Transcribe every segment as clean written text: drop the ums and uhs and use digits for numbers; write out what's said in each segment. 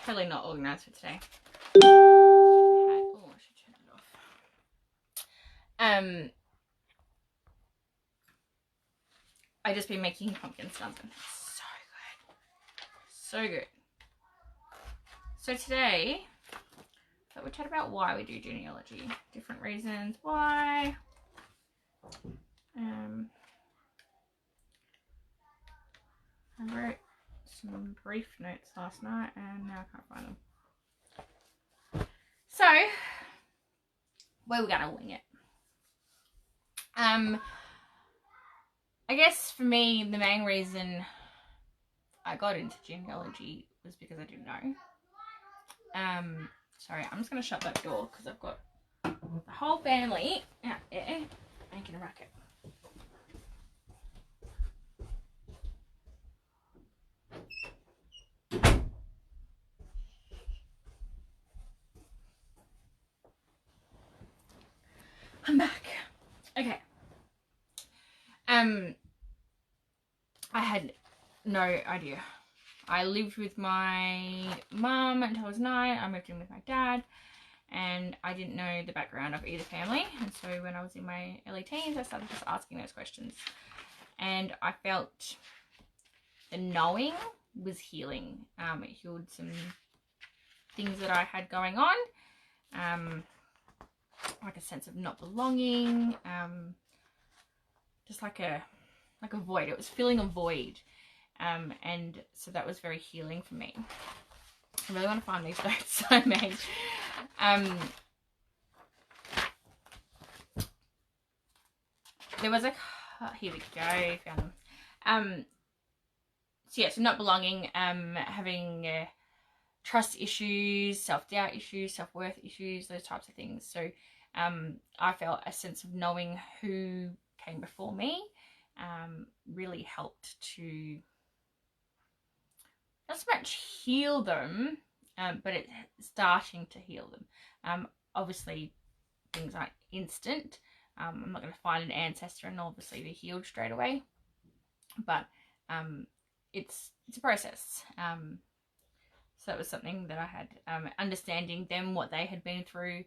totally not organised for today. Oh, I should turn it off. I just been making pumpkin stuffing. So good. So good. So today, so we chat about why we do genealogy. Different reasons why. I wrote some brief notes last night and now I can't find them. So, we're gonna wing it. I guess for me, the main reason I got into genealogy was because I didn't know. Sorry, I'm just gonna shut that door because I've got the whole family out there making a racket. I'm back. Okay. I had no idea. I lived with my mum until I was 9. I moved in with my dad, and I didn't know the background of either family. And so when I was in my early teens, I started just asking those questions. And I felt the knowing was healing. It healed some things that I had going on. Like a sense of not belonging, just like a void. It was filling a void, and so that was very healing for me. I really want to find these notes I made. There was here we go, found them. So yeah, so not belonging, having trust issues, self-doubt issues, self-worth issues, those types of things. So I felt a sense of knowing who came before me really helped to not so much heal them, but it's starting to heal them. Obviously, things aren't instant. I'm not going to find an ancestor and obviously be healed straight away, but it's a process. So that was something that I had, understanding them, what they had been through,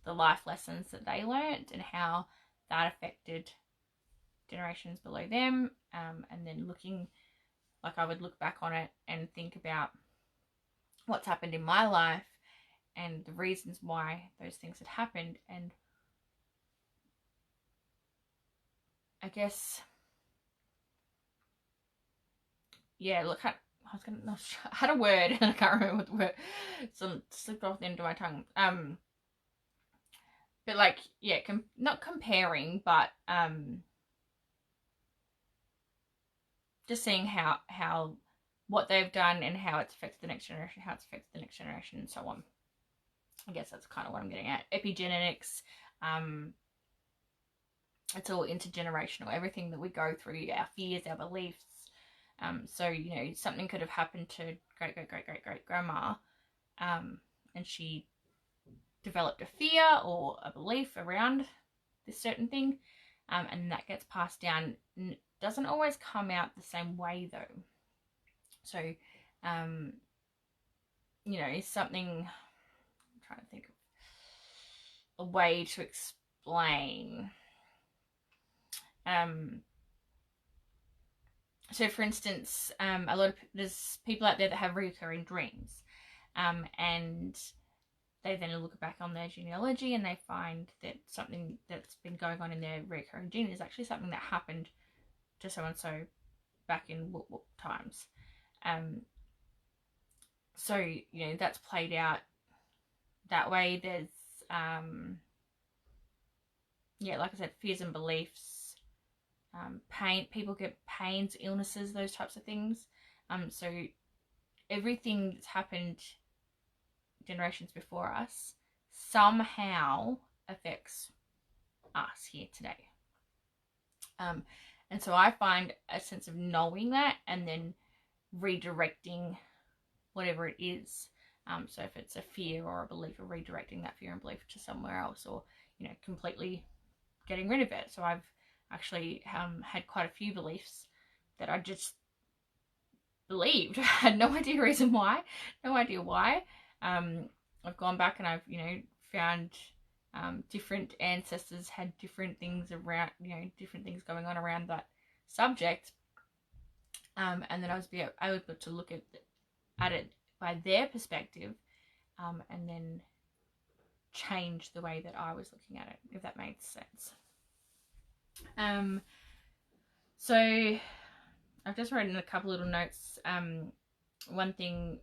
the life lessons that they learnt and how that affected generations below them, and then looking, like I would look back on it and think about what's happened in my life and the reasons why those things had happened. And I guess, yeah, look, I had a word and I can't remember what the word, so it slipped off the end of my tongue. But like, yeah, not comparing, but just seeing how what they've done and how it's affected the next generation, how it's affected the next generation, and so on. I guess that's kind of what I'm getting at. Epigenetics, it's all intergenerational. Everything that we go through, our fears, our beliefs. So, you know, something could have happened to great grandma, and she developed a fear or a belief around this certain thing, and that gets passed down. It doesn't always come out the same way though. So, you know, something, I'm trying to think of a way to explain. So for instance, there's people out there that have recurring dreams, and they then look back on their genealogy and they find that something that's been going on in their recurring gene is actually something that happened to so-and-so back in what times. So, you know, that's played out that way. There's, yeah, like I said, fears and beliefs, pain, people get pains, illnesses, those types of things. So everything that's happened generations before us somehow affects us here today. And so I find a sense of knowing that and then redirecting whatever it is. So if it's a fear or a belief, or redirecting that fear and belief to somewhere else, or, you know, completely getting rid of it. So I've actually had quite a few beliefs that I just believed. I had no idea reason why, no idea why. I've gone back and I've, found different ancestors had different things around, different things going on around that subject. And then I was able to look at it by their perspective, and then change the way that I was looking at it, if that makes sense. So I've just written a couple little notes. One thing,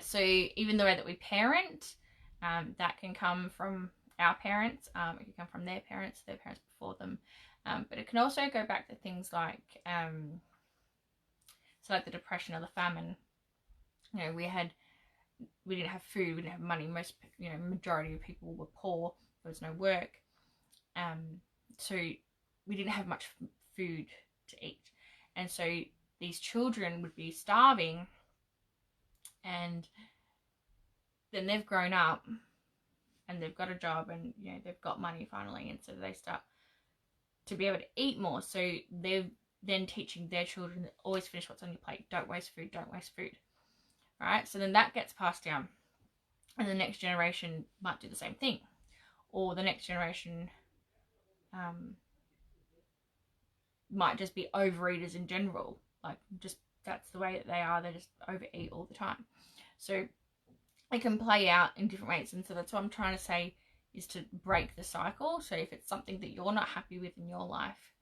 so even the way that we parent, that can come from our parents, it can come from their parents before them, but it can also go back to things like, so like the Depression or the famine. We didn't have food, we didn't have money. Most, majority of people were poor. There was no work, so we didn't have much food to eat, and so these children would be starving, and then they've grown up and they've got a job, and they've got money finally, and so they start to be able to eat more. So they're then teaching their children that always finish what's on your plate, don't waste food. Right? So then that gets passed down, and the next generation might do the same thing, or the next generation might just be overeaters in general. Like, just that's the way that they are. They just overeat all the time. So it can play out in different ways, and so that's what I'm trying to say, is to break the cycle. So if it's something that you're not happy with in your life,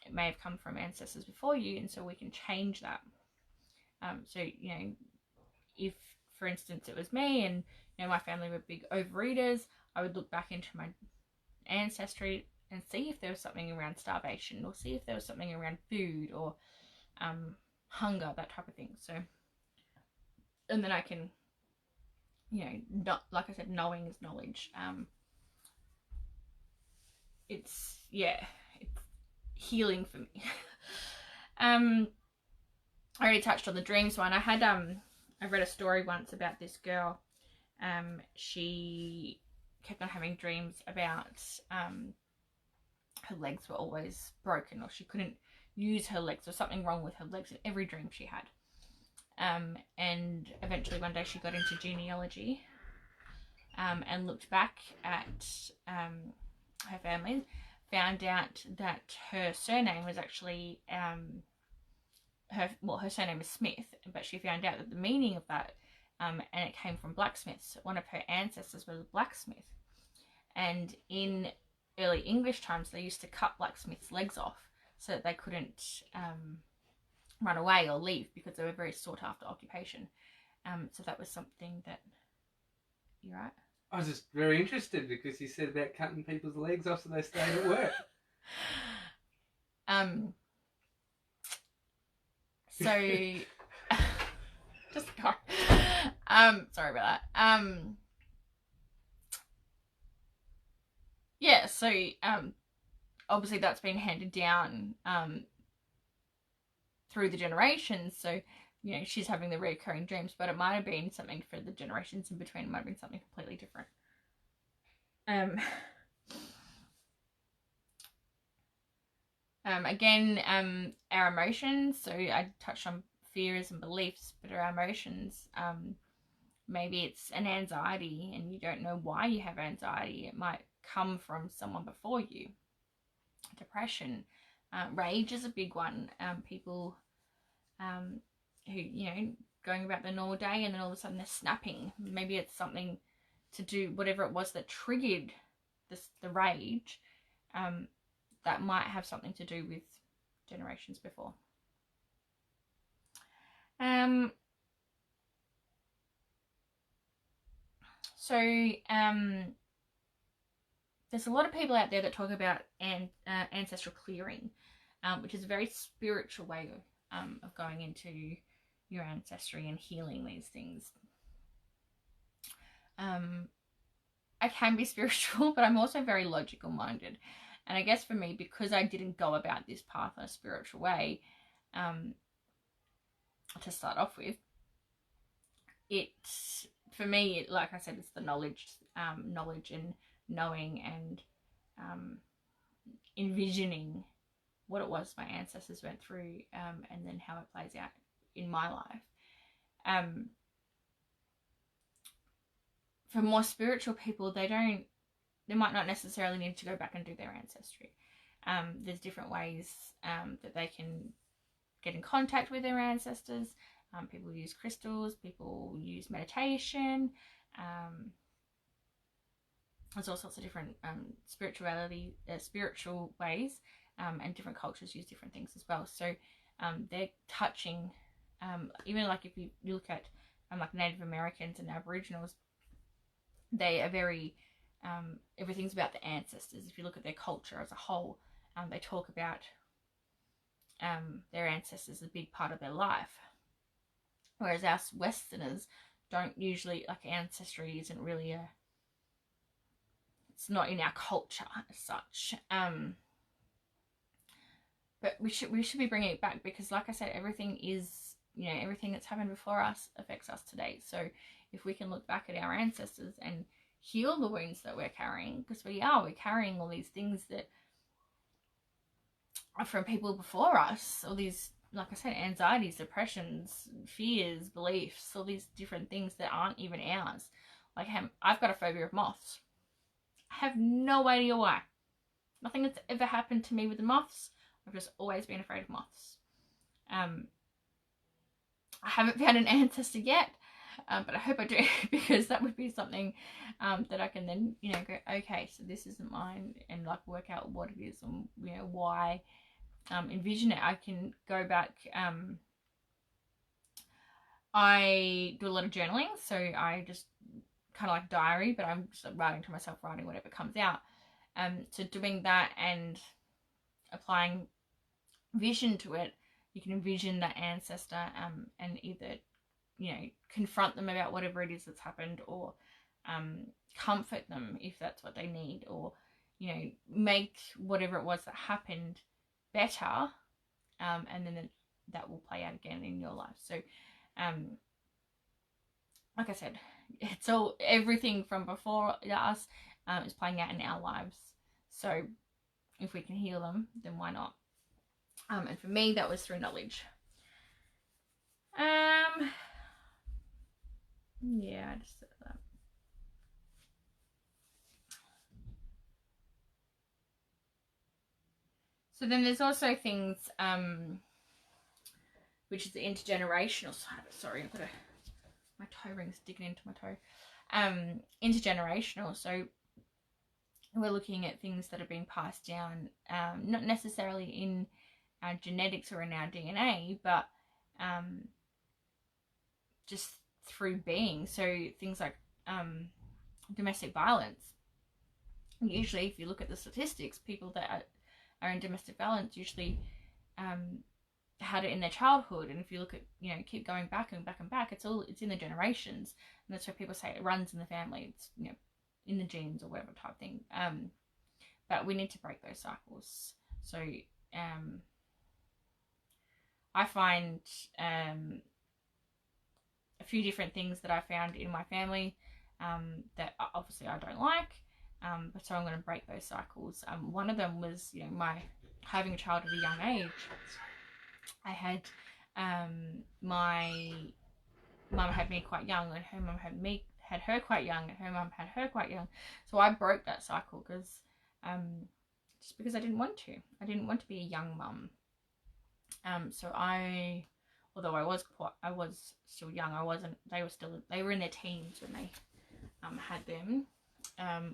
it may have come from ancestors before you, and so we can change that. So if, for instance, it was me and my family were big overeaters, I would look back into my ancestry and see if there was something around starvation, or see if there was something around food or hunger, that type of thing. So, and then I can, not, like I said, knowing is knowledge. It's healing for me. I already touched on the dreams one. I read a story once about this girl. She kept on having dreams about her legs were always broken, or she couldn't use her legs, or something wrong with her legs in every dream she had. And eventually one day she got into genealogy, and looked back at her family, found out that her surname was actually her surname is Smith, but she found out that the meaning of that, and it came from blacksmiths. One of her ancestors was a blacksmith, and in early English times they used to cut blacksmiths' legs off so that they couldn't run away or leave, because they were a very sought after occupation. So that was something that, you're right. I was just very interested because you said about cutting people's legs off so they stayed at work. So just go. Sorry about that. So obviously that's been handed down through the generations. So she's having the recurring dreams, but it might have been something for the generations in between. It might have been something completely different. Again, our emotions. So I touched on fears and beliefs, but our emotions, maybe it's an anxiety and you don't know why you have anxiety. It might come from someone before you. Depression, rage is a big one. People who, going about their normal day, and then all of a sudden they're snapping. Maybe it's something to do, whatever it was that triggered the rage, that might have something to do with generations before. So there's a lot of people out there that talk about ancestral clearing, which is a very spiritual way of going into your ancestry and healing these things. I can be spiritual, but I'm also very logical minded. And I guess for me, because I didn't go about this path in a spiritual way, to start off with, for me, like I said, it's the knowledge and knowing and envisioning what it was my ancestors went through, and then how it plays out in my life. For more spiritual people, they might not necessarily need to go back and do their ancestry. There's different ways that they can get in contact with their ancestors. People use crystals, people use meditation. There's all sorts of different spiritual ways, and different cultures use different things as well. So they're touching, even like if you look at like Native Americans and Aboriginals, they are very, everything's about the ancestors. If you look at their culture as a whole, they talk about their ancestors as a big part of their life. Whereas us Westerners don't usually, like, ancestry isn't really it's not in our culture as such. But we should be bringing it back, because like I said, everything is, everything that's happened before us affects us today. So if we can look back at our ancestors and heal the wounds that we're carrying, because we're carrying all these things that are from people before us, all these, like I said, anxieties, depressions, fears, beliefs, all these different things that aren't even ours. Like, I've got a phobia of moths. I have no idea why. Nothing that's ever happened to me with the moths. I've just always been afraid of moths. I haven't found an ancestor yet, but I hope I do, because that would be something that I can then, go, okay, so this isn't mine, and like work out what it is and why. Envision it. I can go back. I do a lot of journaling, so I just kind of like diary, but I'm just writing to myself, writing whatever comes out. So doing that and applying vision to it, you can envision that ancestor, and either confront them about whatever it is that's happened, or comfort them if that's what they need, or make whatever it was that happened better, and then that will play out again in your life. So like I said, it's all, everything from before us is playing out in our lives. So if we can heal them, then why not? And for me, that was through knowledge. Yeah, I just said that. So then there's also things, which is the intergenerational side. Sorry, I've got my toe ring's digging into my toe. Intergenerational. So we're looking at things that have been passed down, not necessarily in our genetics or in our DNA, but just through being. So things like domestic violence. Usually, if you look at the statistics, people that are in domestic violence usually had it in their childhood. And if you look at, keep going back and back and back, it's in the generations. And that's why people say it runs in the family. It's, in the genes or whatever type thing. But we need to break those cycles. So I find a few different things that I found in my family that obviously I don't like. But so I'm going to break those cycles. One of them was, my having a child at a young age. I had my mum had me quite young, and her mum had her quite young, and her mum had her quite young. So I broke that cycle because just because I didn't want to. I didn't want to be a young mum. So although I was still young, I wasn't. They were in their teens when they had them.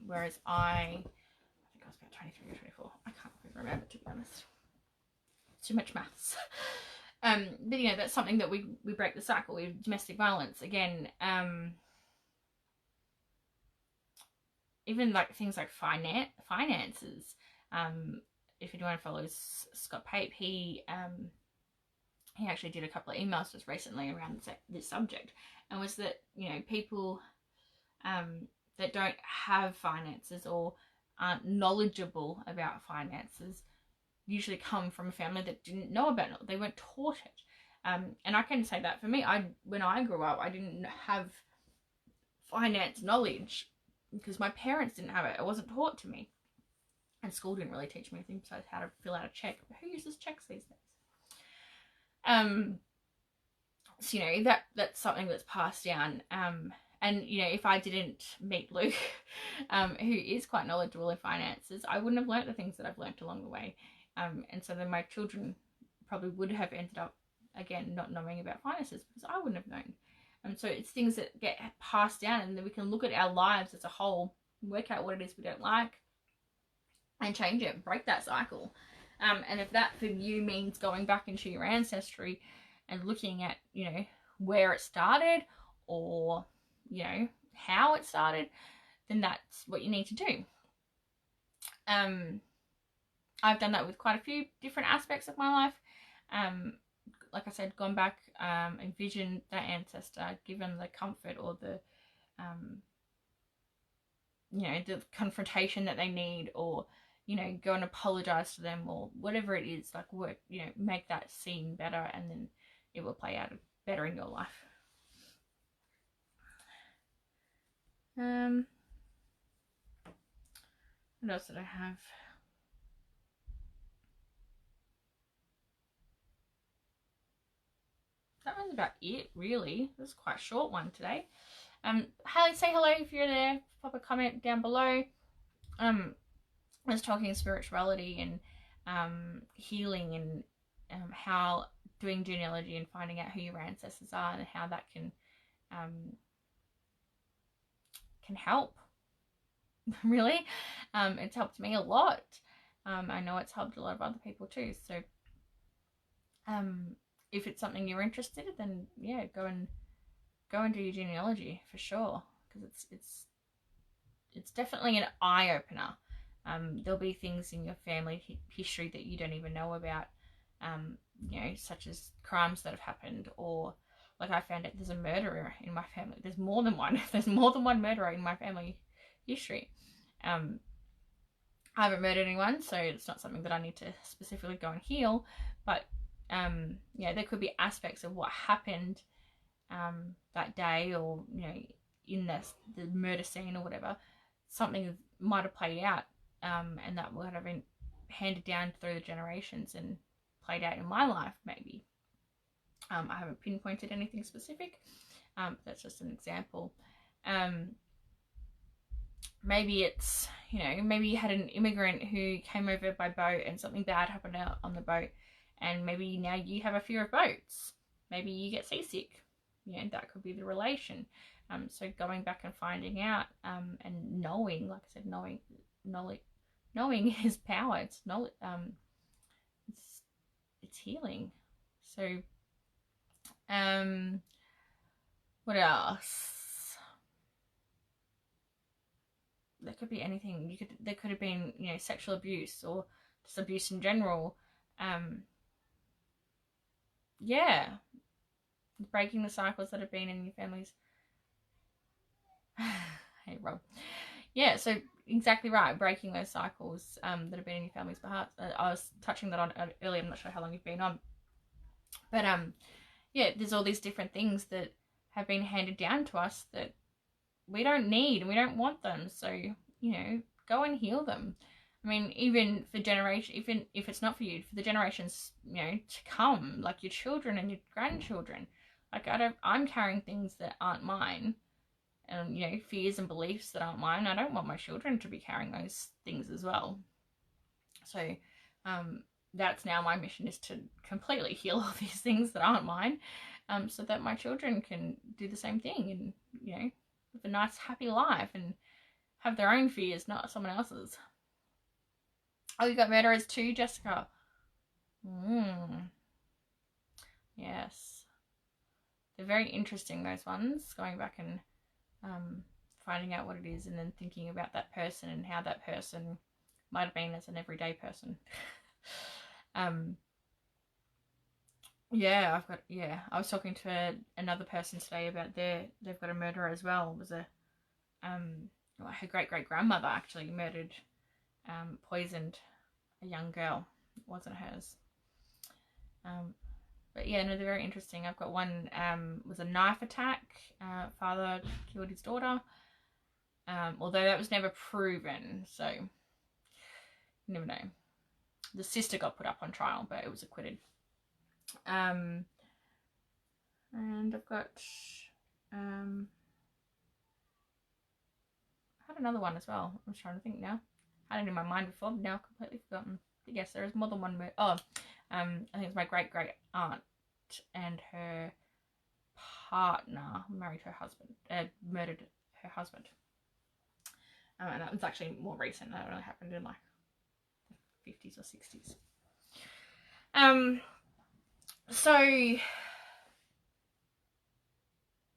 Whereas I think I was about 23 or 24. I can't even remember, to be honest. It's too much maths. But that's something that we break the cycle with. Domestic violence again. Even like things like finances. If anyone follows Scott Pape, he actually did a couple of emails just recently around this subject, and was that people that don't have finances or aren't knowledgeable about finances usually come from a family that didn't know about it. They weren't taught it. And I can say that for me, when I grew up, I didn't have finance knowledge because my parents didn't have it. It wasn't taught to me. And school didn't really teach me anything besides how to fill out a check. But who uses checks these days? So, you know, that's something that's passed down. And, you know, if I didn't meet Luke, who is quite knowledgeable in finances, I wouldn't have learnt the things that I've learnt along the way. And so then my children probably would have ended up, again, not knowing about finances because I wouldn't have known. And so it's things that get passed down, and then we can look at our lives as a whole, work out what it is we don't like, and change it, break that cycle. And if that for you means going back into your ancestry and looking at, you know, where it started or, you know, how it started, then that's what you need to do. I've done that with quite a few different aspects of my life. Like I said, gone back, envisioned that ancestor, given the comfort or the, you know, the confrontation that they need, or, you know, go and apologize to them, or whatever it is, like work, you know, make that scene better, and then it will play out better in your life. What else did I have? That was about it, really. It was quite a short one today. Haley, say hello if you're there. Pop a comment down below. I was talking spirituality and healing, and how doing genealogy and finding out who your ancestors are and how that can help. Really, it's helped me a lot. I know it's helped a lot of other people too. So, if it's something you're interested in, then yeah, go and do your genealogy for sure, because it's definitely an eye opener. There'll be things in your family history that you don't even know about, you know, such as crimes that have happened, or like I found out there's a murderer in my family. There's more than one. There's more than one murderer in my family history. I haven't murdered anyone, so it's not something that I need to specifically go and heal, but yeah, there could be aspects of what happened that day, or, you know, in the murder scene or whatever, something might have played out, and that would have been handed down through the generations and played out in my life, maybe. I haven't pinpointed anything specific, that's just an example. Maybe it's, you know, maybe you had an immigrant who came over by boat and something bad happened out on the boat, and maybe now you have a fear of boats. Maybe you get seasick. You know, that could be the relation. So going back and finding out, and knowing, like I said, knowing is power. It's knowledge. It's healing. So, what else? There could be anything. There could have been, you know, sexual abuse or just abuse in general. Yeah, breaking the cycles that have been in your families. Hey, Rob. Yeah, so exactly right. Breaking those cycles that have been in your family's behalf. I was touching that on earlier. I'm not sure how long you've been on, but yeah, there's all these different things that have been handed down to us that we don't need and we don't want them. So, you know, go and heal them. I mean, even for even if it's not for you, for the generations, you know, to come, like your children and your grandchildren. Like, I'm carrying things that aren't mine, and, you know, fears and beliefs that aren't mine. I don't want my children to be carrying those things as well. So, that's now my mission, is to completely heal all these things that aren't mine, so that my children can do the same thing and, you know, live a nice, happy life and have their own fears, not someone else's. Oh, you got murderers too, Jessica? Yes. They're very interesting, those ones. Going back and finding out what it is, and then thinking about that person and how that person might have been as an everyday person. Yeah, I was talking to another person today about they've got a murderer as well. It was her great-great-grandmother actually murdered, poisoned a young girl. It wasn't hers. But yeah, no, they're very interesting. I've got one, was a knife attack. Father killed his daughter. Although that was never proven. So You never know. The sister got put up on trial, but it was acquitted. And I've got I had another one as well. I'm trying to think now. I had it in my mind before, but now I've completely forgotten. But yes, there is more than one murder. Oh, I think it's my great aunt and her partner murdered her husband. And that was actually more recent. That only happened in like the 50s or 60s. So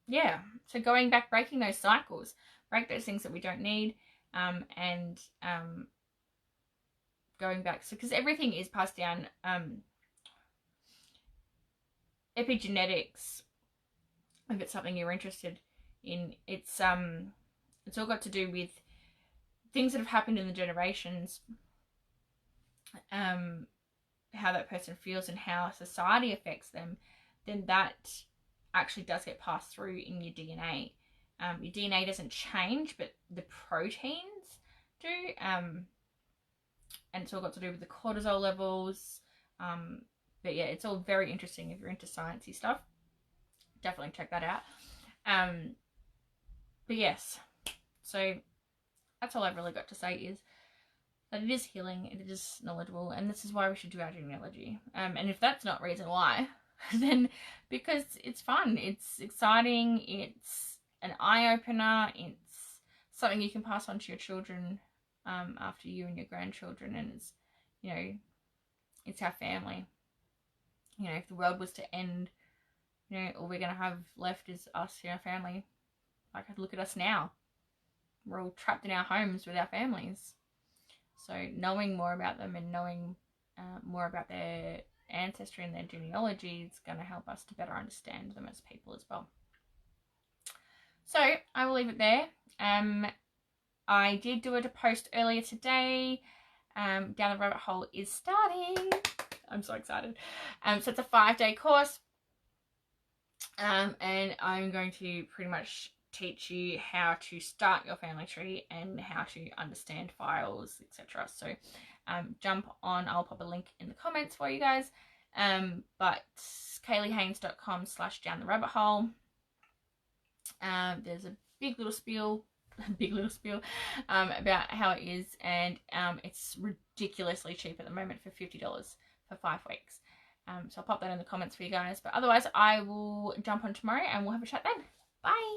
yeah, so going back, breaking those cycles, break those things that we don't need, and going back, so because everything is passed down, epigenetics, if it's something you're interested in, it's all got to do with things that have happened in the generations, how that person feels and how society affects them, then that actually does get passed through in your DNA. Your DNA doesn't change, but the proteins do. And it's all got to do with the cortisol levels. But yeah, it's all very interesting if you're into sciencey stuff. Definitely check that out. But yes, so that's all I've really got to say is that it is healing, it is knowledgeable, and this is why we should do our genealogy. And if that's not reason why, then because it's fun, it's exciting, it's an eye-opener, it's something you can pass on to your children after you and your grandchildren, and it's, you know, it's our family. You know, if the world was to end, you know, all we're going to have left is us and our family. Like, look at us now. We're all trapped in our homes with our families. So knowing more about them and knowing more about their ancestry and their genealogy is going to help us to better understand them as people as well. So I will leave it there. I did do a post earlier today. Down the Rabbit Hole is starting. I'm so excited. So it's a 5-day course. And I'm going to pretty much teach you how to start your family tree and how to understand files, etc. So jump on, I'll pop a link in the comments for you guys. But kayleehaynes.com/downtherabbithole. There's a big little spiel about how it is, and it's ridiculously cheap at the moment for $50 for 5 weeks. So I'll pop that in the comments for you guys. But otherwise, I will jump on tomorrow and we'll have a chat then. Bye.